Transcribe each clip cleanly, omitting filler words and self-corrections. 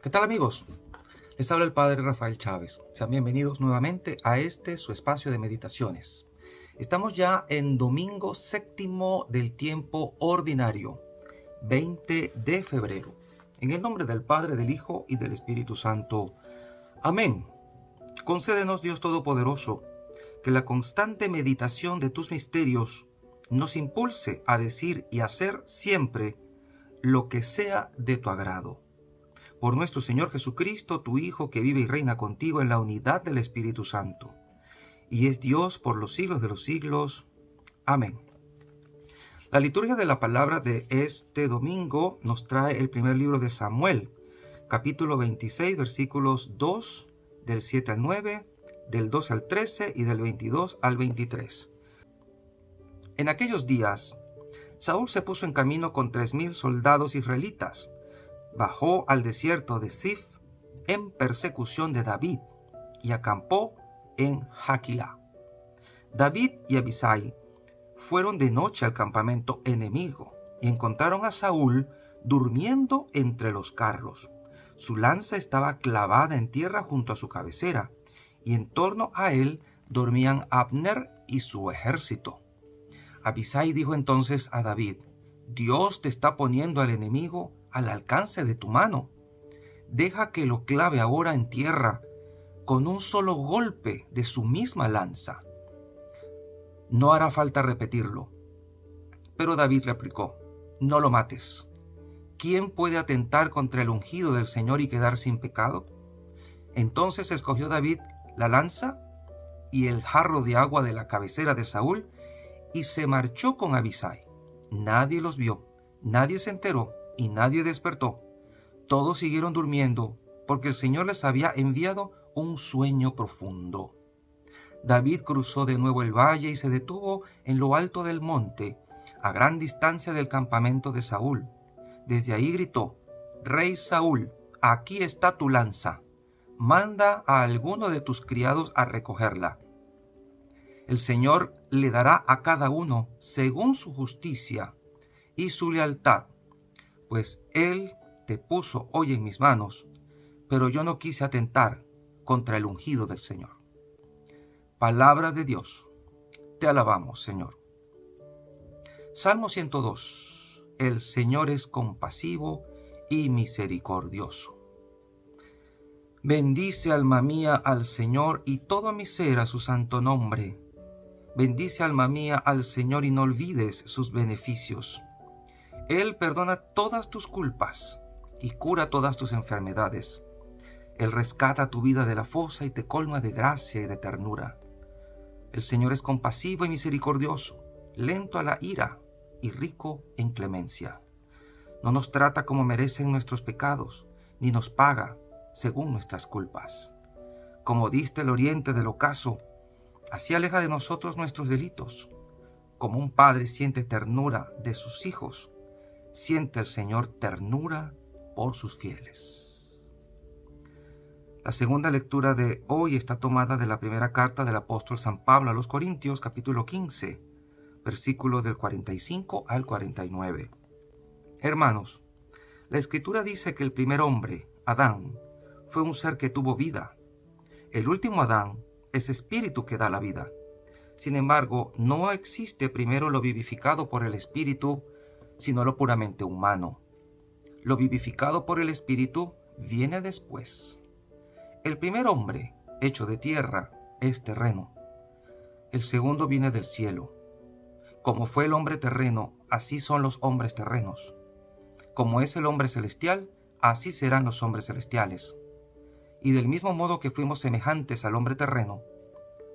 ¿Qué tal, amigos? Les habla el Padre Rafael Chávez. Sean bienvenidos nuevamente a su espacio de meditaciones. Estamos ya en domingo séptimo del tiempo ordinario, 20 de febrero. En el nombre del Padre, del Hijo y del Espíritu Santo. Amén. Concédenos, Dios Todopoderoso, que la constante meditación de tus misterios nos impulse a decir y hacer siempre lo que sea de tu agrado. Por nuestro Señor Jesucristo, tu Hijo, que vive y reina contigo en la unidad del Espíritu Santo, y es Dios por los siglos de los siglos. Amén. La liturgia de la palabra de este domingo nos trae el primer libro de Samuel, capítulo 26, versículos 2, del 7 al 9, del 2 al 13 y del 22 al 23. En aquellos días, Saúl se puso en camino con 3,000 soldados israelitas. Bajó al desierto de Zif en persecución de David y acampó en Haquilá. David y Abisai fueron de noche al campamento enemigo y encontraron a Saúl durmiendo entre los carros. Su lanza estaba clavada en tierra junto a su cabecera, y en torno a él dormían Abner y su ejército. Abisai dijo entonces a David: Dios te está poniendo al enemigo al alcance de tu mano. Deja que lo clave ahora en tierra con un solo golpe de su misma lanza. No hará falta repetirlo. Pero David replicó: No lo mates. ¿Quién puede atentar contra el ungido del Señor y quedar sin pecado? Entonces escogió David la lanza y el jarro de agua de la cabecera de Saúl y se marchó con Abisai. Nadie los vio, nadie se enteró y nadie despertó. Todos siguieron durmiendo porque el Señor les había enviado un sueño profundo. David cruzó de nuevo el valle y se detuvo en lo alto del monte, a gran distancia del campamento de Saúl. Desde ahí gritó: Rey Saúl, aquí está tu lanza. Manda a alguno de tus criados a recogerla. El Señor le dará a cada uno según su justicia y su lealtad, pues Él te puso hoy en mis manos, pero yo no quise atentar contra el ungido del Señor. Palabra de Dios. Te alabamos, Señor. Salmo 102. El Señor es compasivo y misericordioso. Bendice, alma mía, al Señor, y todo mi ser a su santo nombre. Bendice, alma mía, al Señor, y no olvides sus beneficios. Él perdona todas tus culpas y cura todas tus enfermedades. Él rescata tu vida de la fosa y te colma de gracia y de ternura. El Señor es compasivo y misericordioso, lento a la ira y rico en clemencia. No nos trata como merecen nuestros pecados, ni nos paga según nuestras culpas. Como dista el oriente del ocaso, así aleja de nosotros nuestros delitos. Como un padre siente ternura de sus hijos, siente el Señor ternura por sus fieles. La segunda lectura de hoy está tomada de la primera carta del apóstol San Pablo a los Corintios, capítulo 15, versículos del 45 al 49. Hermanos, la Escritura dice que el primer hombre, Adán, fue un ser que tuvo vida. El último Adán es espíritu que da la vida. Sin embargo, no existe primero lo vivificado por el espíritu, sino lo puramente humano. Lo vivificado por el espíritu viene después. El primer hombre, hecho de tierra, es terreno. El segundo viene del cielo. Como fue el hombre terreno, así son los hombres terrenos. Como es el hombre celestial, así serán los hombres celestiales. Y del mismo modo que fuimos semejantes al hombre terreno,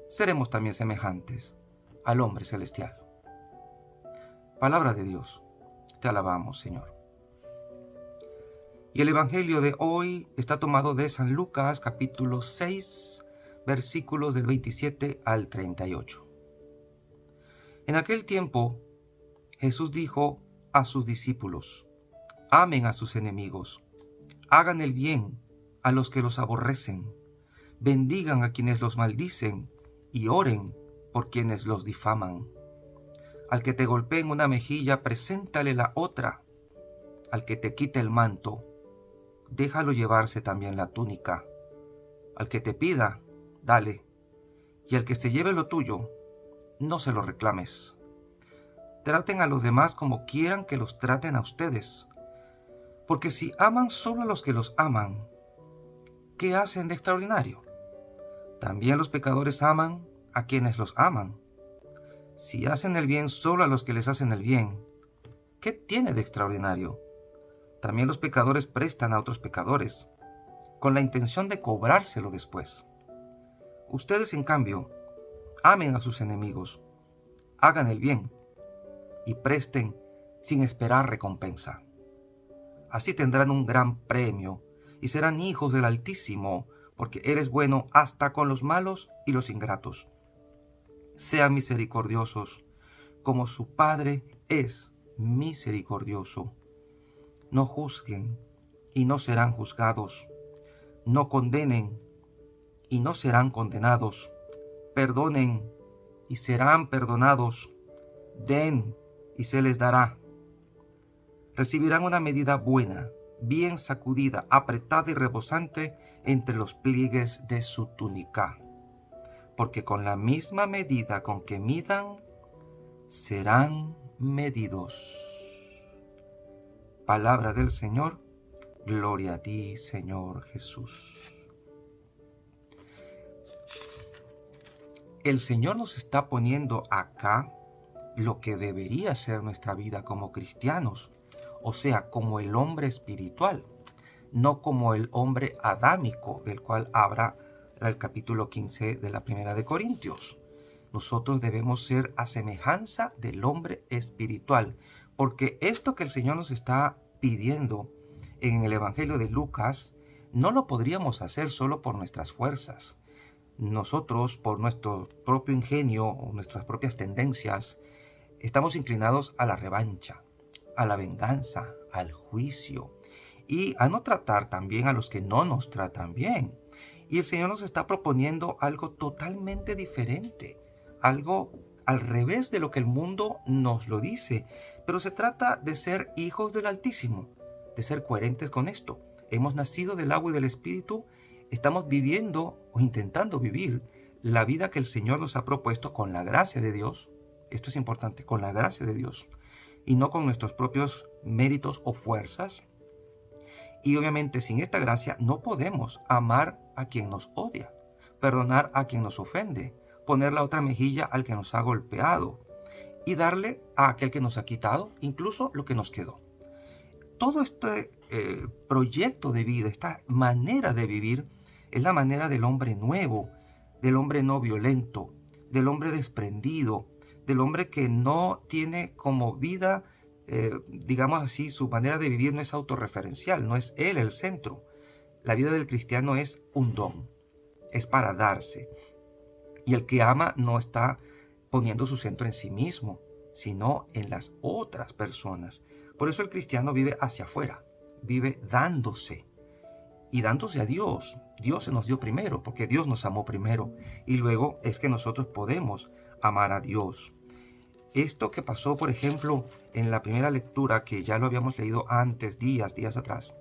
seremos también semejantes al hombre celestial. Palabra de Dios. Te alabamos, Señor. Y el Evangelio de hoy está tomado de San Lucas, capítulo 6, versículos del 27 al 38. En aquel tiempo, Jesús dijo a sus discípulos: Amen a sus enemigos, hagan el bien a los que los aborrecen, bendigan a quienes los maldicen y oren por quienes los difaman. Al que te golpee en una mejilla, preséntale la otra. Al que te quite el manto, déjalo llevarse también la túnica. Al que te pida, dale, y al que se lleve lo tuyo, no se lo reclames. Traten a los demás como quieran que los traten a ustedes, porque si aman solo a los que los aman, ¿qué hacen de extraordinario? También los pecadores aman a quienes los aman. Si hacen el bien solo a los que les hacen el bien, ¿qué tiene de extraordinario? También los pecadores prestan a otros pecadores, con la intención de cobrárselo después. Ustedes, en cambio, amen a sus enemigos, hagan el bien y presten sin esperar recompensa. Así tendrán un gran premio y serán hijos del Altísimo, porque Él es bueno hasta con los malos y los ingratos. Sean misericordiosos, como su Padre es misericordioso. No juzguen y no serán juzgados. No condenen y no serán condenados. Perdonen y serán perdonados. Den y se les dará. Recibirán una medida buena, bien sacudida, apretada y rebosante entre los pliegues de su túnica. Porque con la misma medida con que midan, serán medidos. Palabra del Señor. Gloria a ti, Señor Jesús. El Señor nos está poniendo acá lo que debería ser nuestra vida como cristianos, o sea, como el hombre espiritual, no como el hombre adámico, del cual habla el capítulo 15 de la Primera de Corintios. Nosotros debemos ser a semejanza del hombre espiritual, porque esto que el Señor nos está pidiendo en el Evangelio de Lucas, no lo podríamos hacer solo por nuestras fuerzas. Nosotros, por nuestro propio ingenio o nuestras propias tendencias, estamos inclinados a la revancha, a la venganza, al juicio y a no tratar también a los que no nos tratan bien. Y el Señor nos está proponiendo algo totalmente diferente, algo al revés de lo que el mundo nos lo dice. Pero se trata de ser hijos del Altísimo, de ser coherentes con esto. Hemos nacido del agua y del Espíritu, estamos viviendo o intentando vivir la vida que el Señor nos ha propuesto con la gracia de Dios. Esto es importante, con la gracia de Dios y no con nuestros propios méritos o fuerzas. Y obviamente sin esta gracia no podemos amar a quien nos odia, perdonar a quien nos ofende, poner la otra mejilla al que nos ha golpeado y darle a aquel que nos ha quitado incluso lo que nos quedó. Todo este proyecto de vida, esta manera de vivir, es la manera del hombre nuevo, del hombre no violento, del hombre desprendido, del hombre que no tiene como vida, digamos así, su manera de vivir no es autorreferencial, no es él el centro. La vida del cristiano es un don, es para darse. Y el que ama no está poniendo su centro en sí mismo, sino en las otras personas. Por eso el cristiano vive hacia afuera, vive dándose y dándose a Dios. Dios se nos dio primero, porque Dios nos amó primero, y luego es que nosotros podemos amar a Dios. Esto que pasó, por ejemplo, en la primera lectura, que ya lo habíamos leído antes, días atrás,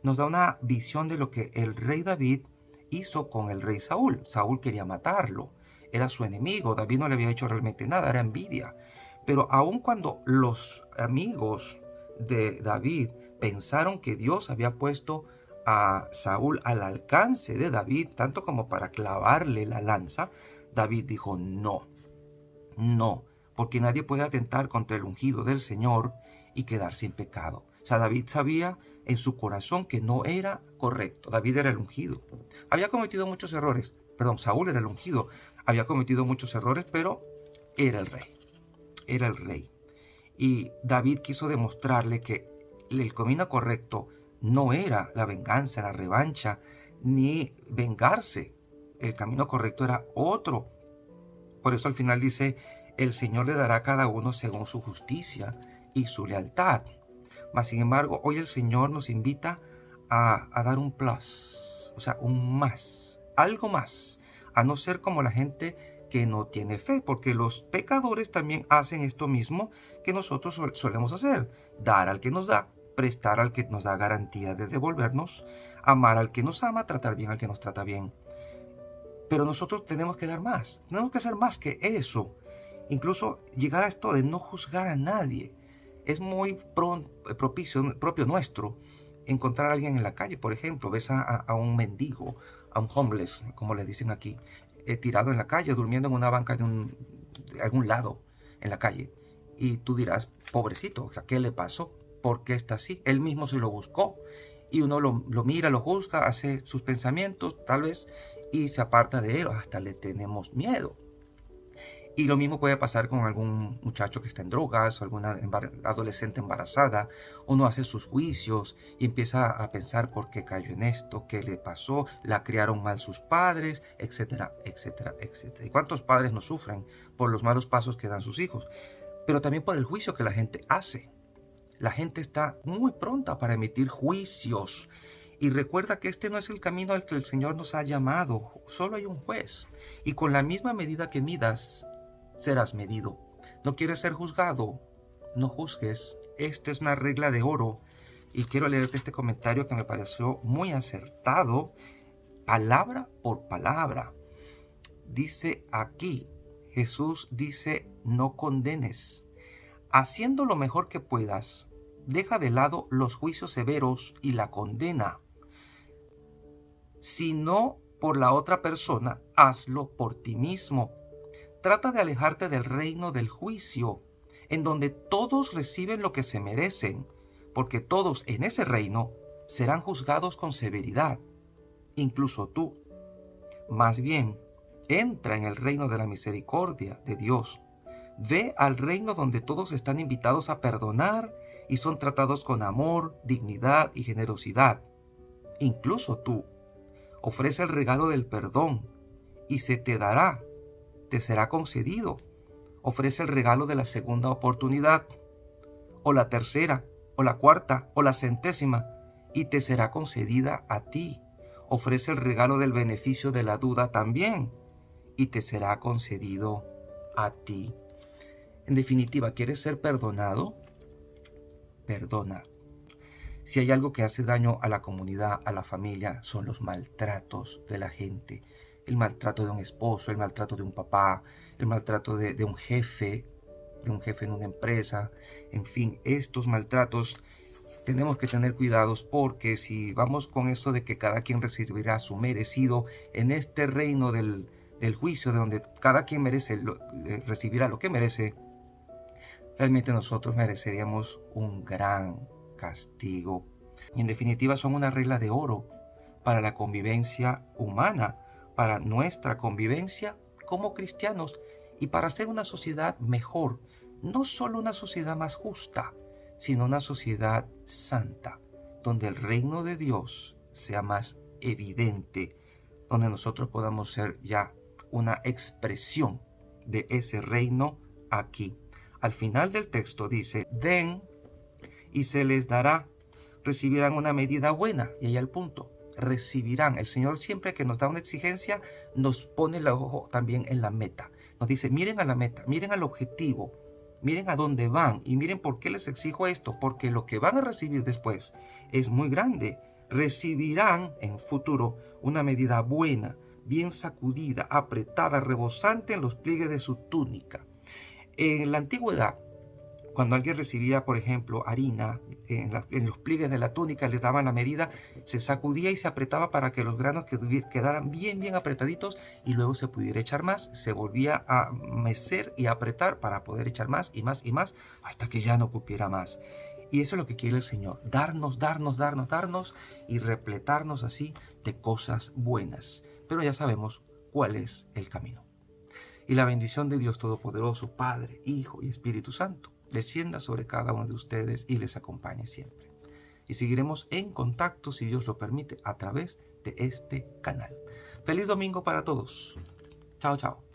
nos da una visión de lo que el rey David hizo con el rey Saúl. Saúl quería matarlo, era su enemigo, David no le había hecho realmente nada, era envidia. Pero aun cuando los amigos de David pensaron que Dios había puesto a Saúl al alcance de David, tanto como para clavarle la lanza, David dijo no, porque nadie puede atentar contra el ungido del Señor y quedar sin pecado. O sea, David sabía en su corazón que no era correcto. David era el ungido. Había cometido muchos errores. Saúl era el ungido. Había cometido muchos errores, pero era el rey. Era el rey. Y David quiso demostrarle que el camino correcto no era la venganza, la revancha, ni vengarse. El camino correcto era otro. Por eso al final dice, el Señor le dará a cada uno según su justicia y su lealtad. Mas sin embargo, hoy el Señor nos invita a dar un plus, o sea, un más, algo más, a no ser como la gente que no tiene fe, porque los pecadores también hacen esto mismo que nosotros solemos hacer, dar al que nos da, prestar al que nos da garantía de devolvernos, amar al que nos ama, tratar bien al que nos trata bien. Pero nosotros tenemos que dar más, tenemos que hacer más que eso. Incluso llegar a esto de no juzgar a nadie. Es muy propio nuestro encontrar a alguien en la calle, por ejemplo, ves a un mendigo, a un homeless, como le dicen aquí, tirado en la calle, durmiendo en una banca de algún lado en la calle. Y tú dirás, pobrecito, ¿qué le pasó? ¿Por qué está así? Él mismo se lo buscó. Y uno lo mira, lo juzga, hace sus pensamientos, tal vez, y se aparta de él, hasta le tenemos miedo. Y lo mismo puede pasar con algún muchacho que está en drogas o alguna adolescente embarazada. Uno hace sus juicios y empieza a pensar por qué cayó en esto, qué le pasó, la criaron mal sus padres, etcétera, etcétera, etcétera. ¿Y cuántos padres no sufren por los malos pasos que dan sus hijos? Pero también por el juicio que la gente hace. La gente está muy pronta para emitir juicios. Y recuerda que este no es el camino al que el Señor nos ha llamado. Solo hay un juez. Y con la misma medida que midas, serás medido. ¿No quieres ser juzgado? No juzgues. Esta es una regla de oro. Y quiero leerte este comentario que me pareció muy acertado, palabra por palabra. Dice aquí, Jesús dice, no condenes. Haciendo lo mejor que puedas, deja de lado los juicios severos y la condena. Si no por la otra persona, hazlo por ti mismo. Trata de alejarte del reino del juicio, en donde todos reciben lo que se merecen, porque todos en ese reino serán juzgados con severidad, incluso tú. Más bien, entra en el reino de la misericordia de Dios. Ve al reino donde todos están invitados a perdonar y son tratados con amor, dignidad y generosidad. Incluso tú. Ofrece el regalo del perdón y se te dará, te será concedido. Ofrece el regalo de la segunda oportunidad, o la tercera, o la cuarta, o la centésima, y te será concedida a ti. Ofrece el regalo del beneficio de la duda también, y te será concedido a ti. En definitiva, ¿quieres ser perdonado? Perdona. Si hay algo que hace daño a la comunidad, a la familia, son los maltratos de la gente. El maltrato de un esposo, el maltrato de un papá, el maltrato de un jefe en una empresa. En fin, estos maltratos tenemos que tener cuidados, porque si vamos con esto de que cada quien recibirá su merecido en este reino del juicio, de donde cada quien recibirá lo que merece, realmente nosotros mereceríamos un gran castigo. Y en definitiva son una regla de oro para la convivencia humana, para nuestra convivencia como cristianos y para hacer una sociedad mejor, no solo una sociedad más justa, sino una sociedad santa, donde el reino de Dios sea más evidente, donde nosotros podamos ser ya una expresión de ese reino aquí. Al final del texto dice, den y se les dará, recibirán una medida buena. Y ahí el punto, recibirán. El Señor siempre que nos da una exigencia, nos pone el ojo también en la meta. Nos dice, miren a la meta, miren al objetivo, miren a dónde van y miren por qué les exijo esto, porque lo que van a recibir después es muy grande. Recibirán en futuro una medida buena, bien sacudida, apretada, rebosante en los pliegues de su túnica. En la antigüedad, cuando alguien recibía, por ejemplo, harina, en los pliegues de la túnica le daban la medida, se sacudía y se apretaba para que los granos quedaran bien apretaditos y luego se pudiera echar más. Se volvía a mecer y a apretar para poder echar más y más y más hasta que ya no cupiera más. Y eso es lo que quiere el Señor, darnos y repletarnos así de cosas buenas. Pero ya sabemos cuál es el camino. Y la bendición de Dios Todopoderoso, Padre, Hijo y Espíritu Santo, descienda sobre cada uno de ustedes y les acompañe siempre. Y seguiremos en contacto, si Dios lo permite, a través de este canal. Feliz domingo para todos. Chao, chao.